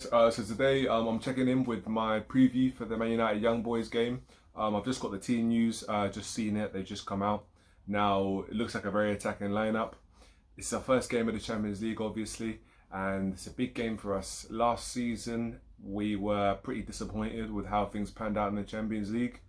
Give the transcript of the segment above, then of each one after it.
So today I'm checking in with my preview for the Man United Young Boys game. I've just got the team news, just seen it, they just come out. Now, it looks like a very attacking lineup. It's our first game of the Champions League, obviously, and it's a big game for us. Last season, we were pretty disappointed with how things panned out in the Champions League.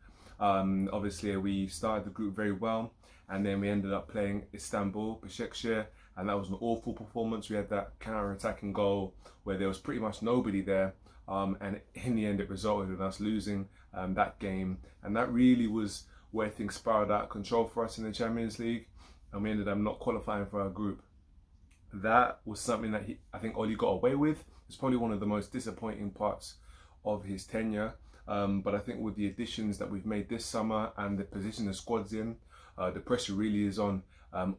Obviously, we started the group very well, and then we ended up playing Istanbul, Başakşehir, and that was an awful performance. We had that counter-attacking goal where there was pretty much nobody there, and in the end it resulted in us losing that game, and that really was where things spiraled out of control for us in the Champions League, and we ended up not qualifying for our group. That was something that I think Oli got away with. It's probably one of the most disappointing parts of his tenure, but I think with the additions that we've made this summer and the position the squad's in, the pressure really is on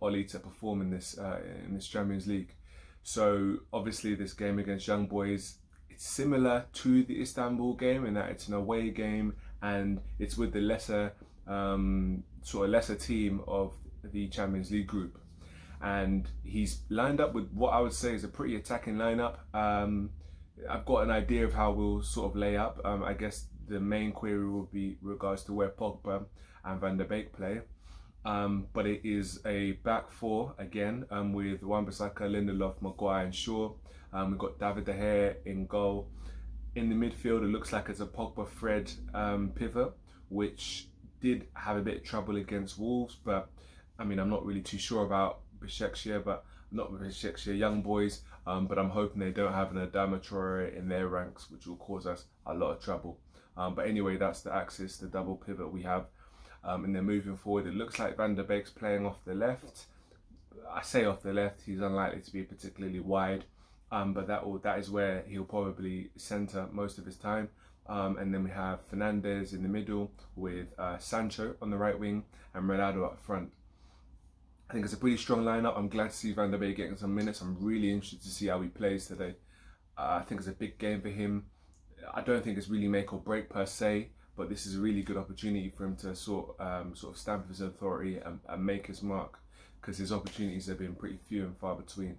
Oli to perform in this Champions League. So obviously this game against Young Boys, it's similar to the Istanbul game in that it's an away game and it's with the lesser team of the Champions League group. And he's lined up with what I would say is a pretty attacking lineup. I've got an idea of how we'll sort of lay up. I guess the main query will be regards to where Pogba and Van der Beek play. But it is a back four again, with Wan-Bissaka, Lindelof, Maguire and Shaw. We've got David De Gea in goal. In the midfield, it looks like it's a Pogba-Fred pivot, which did have a bit of trouble against Wolves, but I mean, I'm not really too sure about Young Boys, but I'm hoping they don't have an Adama Traore in their ranks, which will cause us a lot of trouble. But anyway, that's the axis, the double pivot we have. And then moving forward, it looks like Van der Beek's playing off the left. I say off the left, he's unlikely to be particularly wide, but that is where he'll probably centre most of his time. And then we have Fernandes in the middle with Sancho on the right wing and Ronaldo up front. I think it's a pretty strong lineup. I'm glad to see Van der Beek getting some minutes. I'm really interested to see how he plays today. I think it's a big game for him. I don't think it's really make or break per se, but this is a really good opportunity for him to sort of stamp his authority and make his mark, because his opportunities have been pretty few and far between.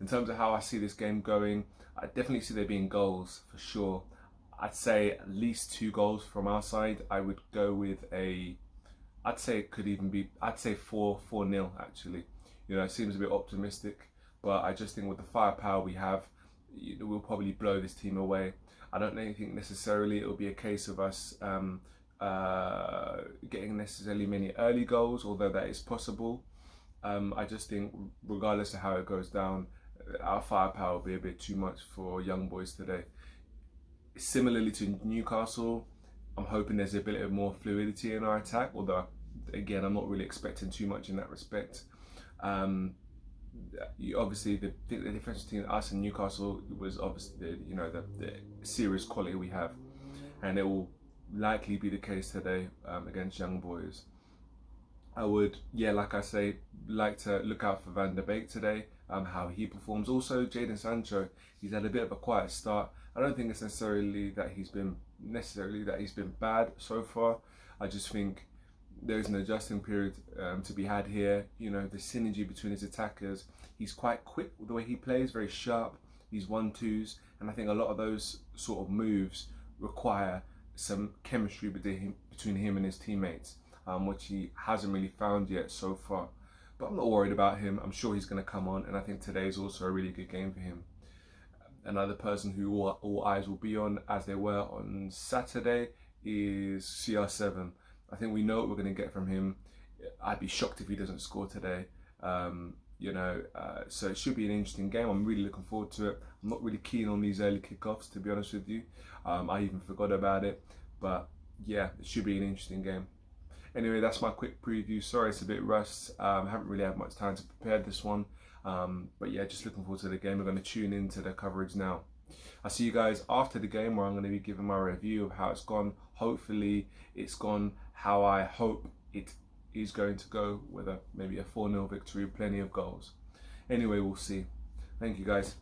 In terms of how I see this game going, I definitely see there being goals for sure. I'd say at least 2 goals from our side. I would go with I'd say it could even be, I'd say 4-0 actually. You know, it seems a bit optimistic, but I just think with the firepower we have, we'll probably blow this team away. I don't think necessarily it will be a case of us getting necessarily many early goals, although that is possible. I just think regardless of how it goes down, our firepower will be a bit too much for Young Boys today. Similarly to Newcastle, I'm hoping there's a bit of more fluidity in our attack, although again, I'm not really expecting too much in that respect. Obviously, the difference between us and Newcastle was obviously the serious quality we have, and it will likely be the case today against Young Boys. I would, like I say, like to look out for Van der Beek today, how he performs. Also, Jadon Sancho, he's had a bit of a quiet start. I don't think it's necessarily that he's been bad so far. I just think there's an adjusting period to be had here. You know, the synergy between his attackers. He's quite quick with the way he plays, very sharp. He's 1-2s, and I think a lot of those sort of moves require some chemistry between him and his teammates, which he hasn't really found yet so far. But I'm not worried about him. I'm sure he's going to come on, and I think today is also a really good game for him. Another person who all eyes will be on, as they were on Saturday, is CR7. I think we know what we're going to get from him. I'd be shocked if he doesn't score today. So it should be an interesting game. I'm really looking forward to it. I'm not really keen on these early kickoffs, to be honest with you. I even forgot about it. But yeah, it should be an interesting game. Anyway, that's my quick preview. Sorry it's a bit rushed. I haven't really had much time to prepare this one. But yeah, just looking forward to the game. We're going to tune into the coverage now. I'll see you guys after the game, where I'm going to be giving my review of how it's gone. Hopefully it's gone how I hope it is going to go, with maybe a 4-0 victory, plenty of goals. Anyway, we'll see. Thank you guys.